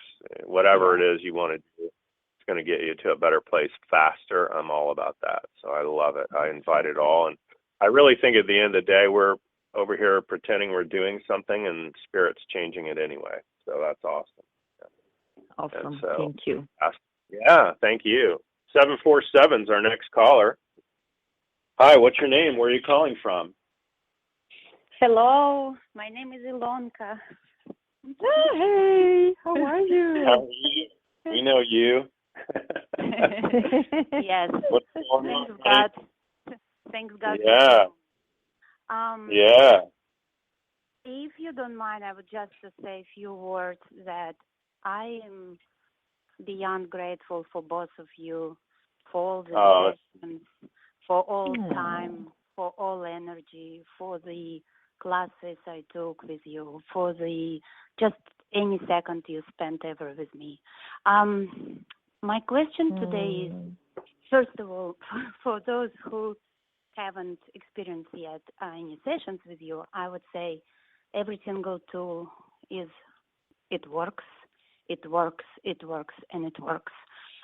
C: whatever it is you want to do. It's going to get you to a better place faster. I'm all about that. So I love it. I invite it all. And I really think at the end of the day, we're over here pretending we're doing something and Spirit's changing it anyway. So that's awesome.
D: Awesome.
C: So,
D: thank you.
C: Yeah, thank you. 747 is our next caller. Hi, what's your name? Where are you calling from?
H: Hello, my name is Ilonka.
D: Hey, how are you?
C: How are you? We know you.
H: Yes.
C: What's going on,
H: Thanks,
C: buddy?
H: God. Thanks, God.
C: Yeah. Yeah.
H: If you don't mind, I would just say a few words that I am beyond grateful for both of you, for all the sessions, for all time, for all energy, for the classes I took with you, for the just any second you spent ever with me. My question today is, first of all, for those who haven't experienced yet any sessions with you, I would say every single tool it works, and it works.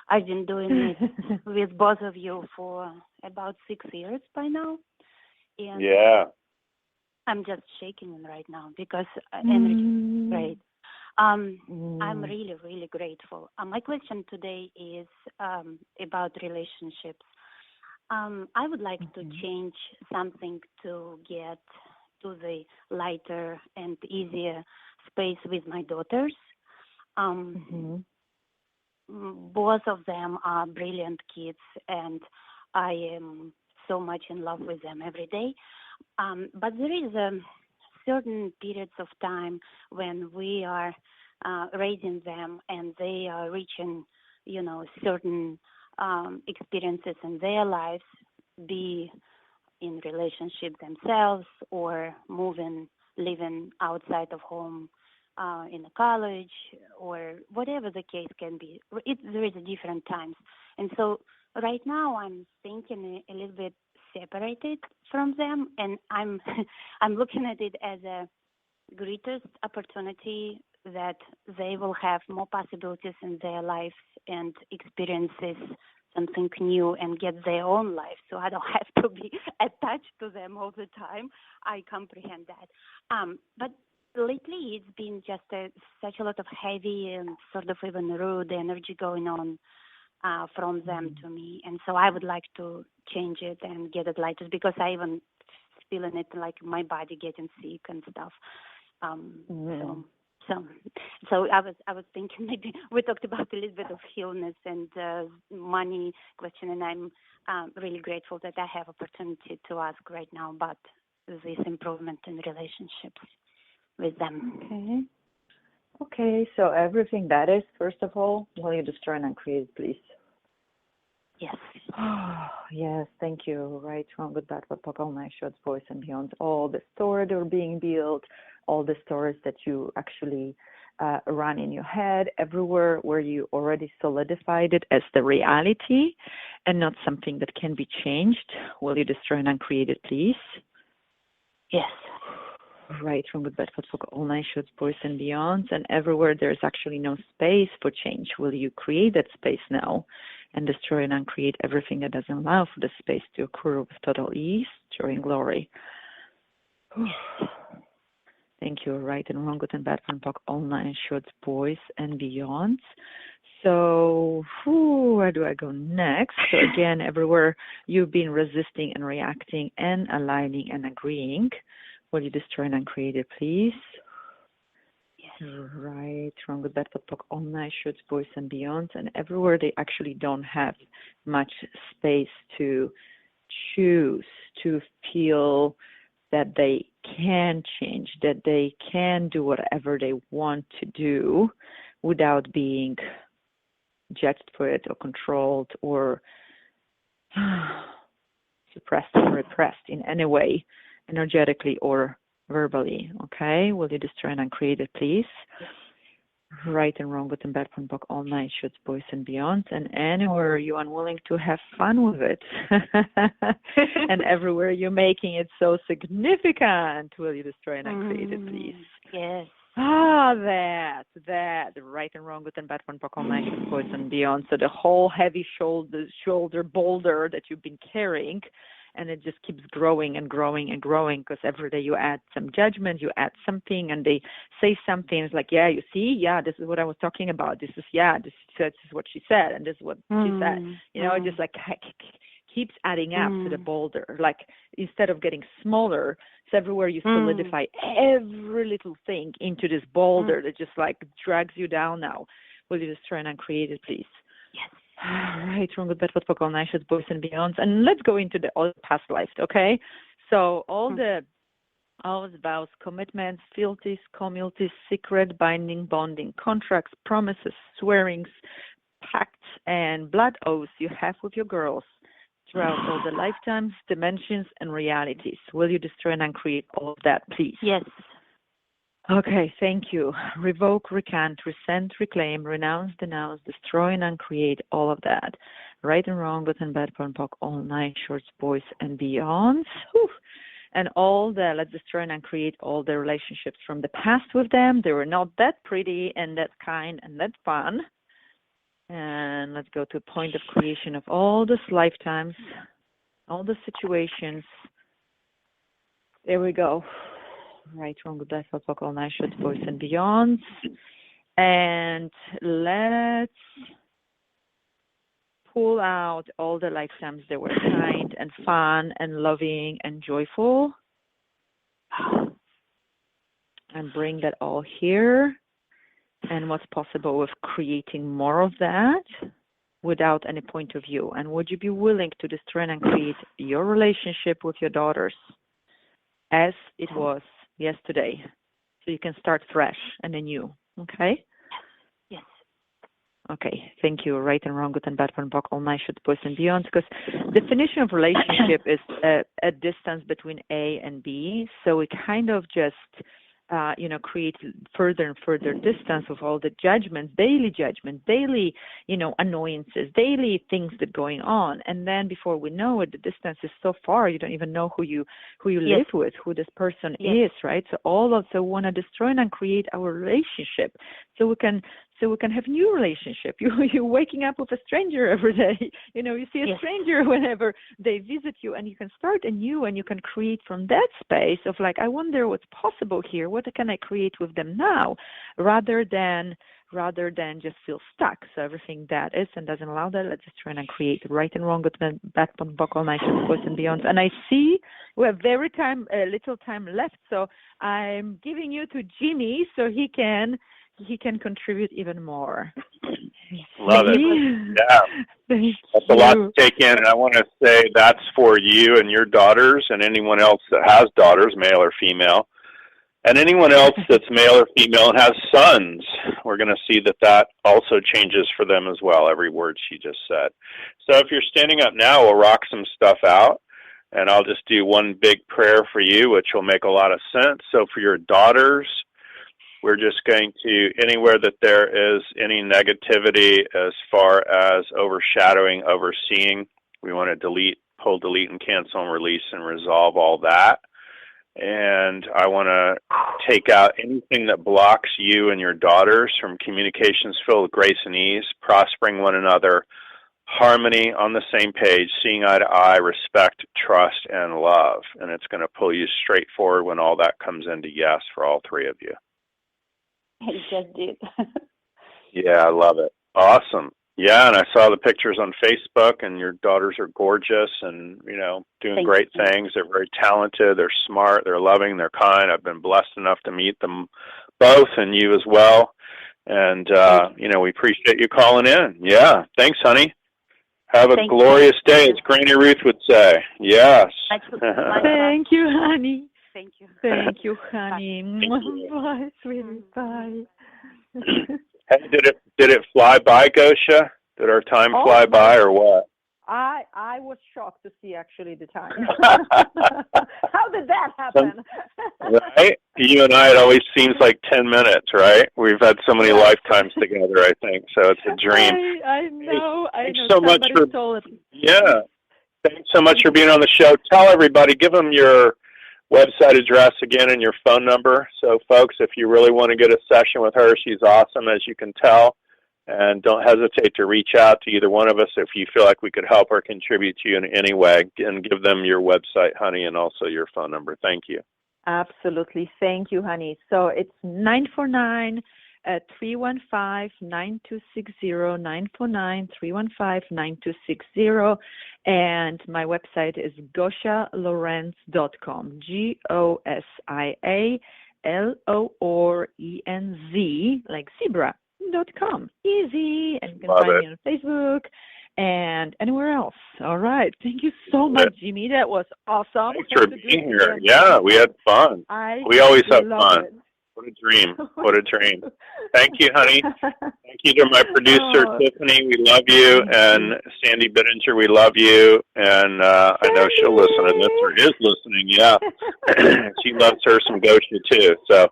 H: I've been doing it with both of you for about 6 years by now. And
C: yeah.
H: I'm just shaking right now because energy is great. I'm really, really grateful. My question today is about relationships. I would like to change something to get to the lighter and easier space with my daughters. Both of them are brilliant kids, and I am so much in love with them every day. But there is certain periods of time when we are raising them and they are reaching, certain experiences in their lives, be in relationship themselves or living outside of home in a college or whatever the case can be. There is different times. And so right now I'm thinking a little bit separated from them, and I'm looking at it as a greatest opportunity that they will have more possibilities in their lives and experiences something new and get their own life. So I don't have to be attached to them all the time. I comprehend that. But lately it's been just such a lot of heavy and sort of even rude energy going on from them to me. And so I would like to change it and get it lighter, because I even feeling it like my body getting sick and stuff. So I was thinking maybe we talked about a little bit of illness and money question, and I'm really grateful that I have opportunity to ask right now about this improvement in relationships with them.
D: Okay. So everything that is, first of all, will you destroy and uncreate, please?
H: Yes.
D: Yes, thank you. Right, wrong, good, bad, what, all night shots, voice and beyond. All the stories that are being built, all the stories that you actually run in your head, everywhere where you already solidified it as the reality and not something that can be changed. Will you destroy and uncreate it, please?
H: Yes.
D: Right, from good, bad, all night shots, voice and beyond, and everywhere there's actually no space for change. Will you create that space now and destroy and uncreate everything that doesn't allow for the space to occur with total ease, joy, and glory? Thank you. Right and wrong, good and bad, from all nine shorts, boys and beyond. So where do I go next? So again, everywhere you've been resisting and reacting and aligning and agreeing, will you destroy and uncreate it, please? Yes. Right, wrong, good, bad, all nine shorts, boys and beyond. And everywhere they actually don't have much space to choose, to feel that they can change, that they can do whatever they want to do without being judged for it or controlled or suppressed or repressed in any way, energetically or verbally. Okay, will you destroy and uncreate it, please? Right and wrong, good and bad, from all night shoots, boys and beyond, and anywhere you're unwilling to have fun with it, and everywhere you're making it so significant, will you destroy and uncreate it, please?
H: Yes.
D: That, right and wrong, good and bad, from all night shoots, boys and beyond. So the whole heavy shoulder boulder that you've been carrying, and it just keeps growing and growing and growing, because every day you add some judgment, you add something, and they say something. It's like, yeah, you see, yeah, this is what I was talking about. This is what she said, and this is what she said. You know, it just like keeps adding up to the boulder. Like instead of getting smaller, it's everywhere you solidify every little thing into this boulder that just like drags you down now. Will you destroy and uncreate it, please?
H: Yes.
D: Right, wrong, good, bad, what, all nights, boys and beyonds. And let's go into the all past lives, okay? So all the vows, commitments, fealties, communities, secret, binding, bonding, contracts, promises, swearings, pacts, and blood oaths you have with your girls throughout all the lifetimes, dimensions, and realities. Will you destroy and uncreate all of that, please?
H: Yes.
D: Okay, thank you. Revoke, recant, rescind, reclaim, renounce, denounce, destroy, and uncreate all of that. Right and wrong, good and bad, porn, pock, all night, shorts, boys, and beyonds. Whew. And all the, let's destroy and uncreate all the relationships from the past with them. They were not that pretty and that kind and that fun. And let's go to a point of creation of all these lifetimes, all the situations. There we go. Right, wrong, good, bad, fuck, all night, short, boys, and beyonds. And let's pull out all the lifetimes that were kind and fun and loving and joyful. And bring that all here. And what's possible with creating more of that without any point of view? And would you be willing to destroy and create your relationship with your daughters as it was yesterday, so you can start fresh and anew? Okay?
H: Yes.
D: Okay, thank you. Right and wrong, good and bad, fun, all night, shit, boys and beyond. Because definition of relationship is a distance between A and B. So it kind of just create further and further distance with all the judgments, daily, annoyances, daily things that going on. And then before we know it, the distance is so far, you don't even know who you live with, who this person is, right? So we want to destroy and create our relationship so we can have new relationship. You're waking up with a stranger every day. You see a stranger whenever they visit you, and you can start anew, and you can create from that space of like, I wonder what's possible here. What can I create with them now, rather than just feel stuck. So everything that is and doesn't allow that, let's just try and create right and wrong, good and bad, all night, boys and beyond. And I see we have little time left, so I'm giving you to Jimmy so he can contribute even more.
C: Love it. Yeah. That's a lot to take in, and I want to say that's for you and your daughters and anyone else that has daughters, male or female, and anyone else that's male or female and has sons. We're going to see that also changes for them as well, every word she just said. So if you're standing up now, we'll rock some stuff out, and I'll just do one big prayer for you, which will make a lot of sense. So for your daughters, we're just going to, anywhere that there is any negativity as far as overshadowing, overseeing, we want to delete, and cancel, and release, and resolve all that. And I want to take out anything that blocks you and your daughters from communications filled with grace and ease, prospering one another, harmony, on the same page, seeing eye to eye, respect, trust, and love. And it's going to pull you straight forward when all that comes into yes for all three of you.
H: It just did.
C: Yeah, I love it. Awesome. Yeah, and I saw the pictures on Facebook, and your daughters are gorgeous and, doing great things. They're very talented. They're smart. They're loving. They're kind. I've been blessed enough to meet them both, and you as well. And, we appreciate you calling in. Yeah. Thanks, honey. Have a glorious day, as Granny Ruth would say. Yes.
D: Thank you, honey.
H: Thank you.
D: Thank you, honey. Bye, sweetie. Bye.
C: Hey, did it fly by, Gosia? Did our time fly by, or what?
D: I was shocked to see actually the time. How did that happen?
C: Right? You and I, it always seems like 10 minutes, right? We've had so many lifetimes together, I think. So it's a dream.
D: I know.
C: Thanks so much Thanks so much for being on the show. Tell everybody, give them your website address again and your phone number. So, folks, if you really want to get a session with her, she's awesome, as you can tell. And don't hesitate to reach out to either one of us if you feel like we could help or contribute to you in any way. And give them your website, honey, and also your phone number. Thank you.
D: Absolutely. Thank you, honey. So it's 949-315-9260, 949-315-9260. And my website is GosiaLorenz.com, GosiaLorenz, like zebra. 8Nov2016.com. Easy. And you can
C: Love
D: find
C: it.
D: me on Facebook and anywhere else. All right. Thank you so much, Jimmy. That was awesome.
C: Thanks for being here. Yeah, we had fun. We always have fun. What a dream. What a dream. Thank you, honey. Thank you to my producer, Tiffany. We love you. And Sandy Bittinger, we love you. And I know she'll listen to this, or is listening, yeah. She loves her some Gosia, too. So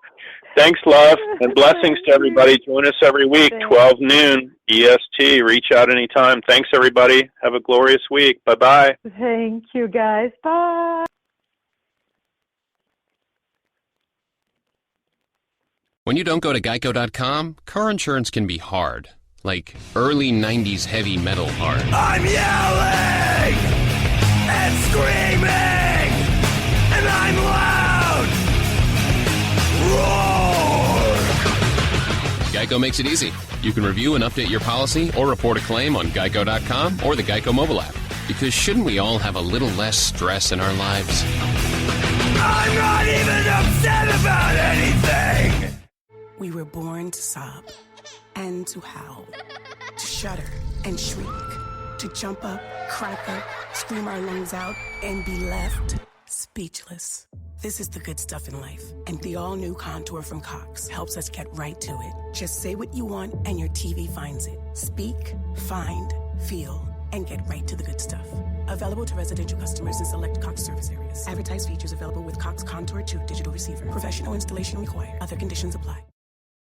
C: thanks, love, and blessings to everybody. Join us every week, 12 noon, EST. Reach out anytime. Thanks, everybody. Have a glorious week. Bye-bye.
D: Thank you, guys. Bye.
I: When you don't go to Geico.com, car insurance can be hard. Like early 90s heavy metal hard.
J: I'm yelling and screaming and I'm loud. Roar!
I: Geico makes it easy. You can review and update your policy or report a claim on Geico.com or the Geico mobile app. Because shouldn't we all have a little less stress in our lives?
J: I'm not even upset about anything.
A: We were born to sob and to howl, to shudder and shriek, to jump up, crack up, scream our lungs out, and be left speechless. This is the good stuff in life, and the all-new Contour from Cox helps us get right to it. Just say what you want, and your TV finds it. Speak, find, feel, and get right to the good stuff. Available to residential customers in select Cox service areas. Advertised features available with Cox Contour 2 digital receiver. Professional installation required. Other conditions apply.